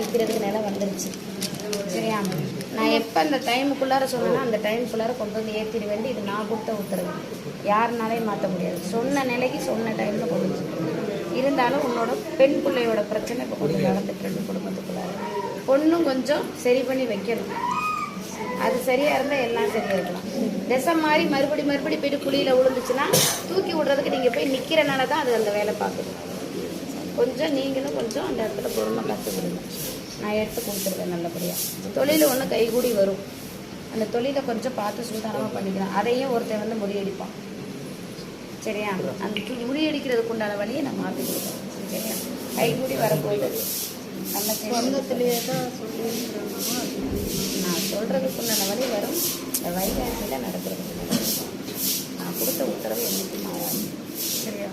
விற்கிறதுக்கு நிலம் வந்துருச்சு. சரியா? நான் எப்போ அந்த டைமுக்குள்ளார சொன்னேன்னா அந்த டைமுக்குள்ளார கொண்டு வந்து ஏற்றிட வேண்டி, இது நான் கொடுத்த உத்தரவு, யாருனாலையும் மாற்ற முடியாது. சொன்ன நிலைக்கு சொன்ன டைமில் கொண்டு வந்து. இருந்தாலும் உன்னோட பெண் பிள்ளையோட பிரச்சனை இப்போ கொஞ்சம் நடந்துட்டு இருக்கு குடும்பத்துக்குள்ளார. பொண்ணும் கொஞ்சம் சரி பண்ணி வைக்கணும். அது சரியாக இருந்தால் எல்லாம் சரியாக இருக்கலாம். திசை மாதிரி மறுபடி போய்ட்டு குழியில் விழுந்துச்சுன்னா தூக்கி விடுறதுக்கு நீங்கள் போய் நிற்கிறனால தான் அது அந்த வேலை பார்க்குது. கொஞ்சம் நீங்களும் கொஞ்சம் அந்த இடத்துல பொறுமை கற்றுக்கிடுங்க. நான் எடுத்து கொடுத்துருக்கேன் நல்லபடியாக. தொழில் ஒன்று கைகூடி வரும். அந்த தொழிலை கொஞ்சம் பார்த்து சூதானமாக பண்ணிக்கலாம். அதையும் ஒருத்தர் வந்து முறியடிப்பான். சரியா? அந்த முறியடிக்கிறதுக்கு உண்டான வழியை நான் மாற்றி கொடுப்பேன். சரியா? கைகூடி வரப்போகுது. நல்ல சொந்தத்திலேயே தான் நான் சொல்கிறதுக்கு உண்டான வழி வரும். இந்த வைகாசியில் நடக்கிறதுக்கு நான் கொடுத்த உத்தரவு என்றைக்கும் மாறாது. சரியா?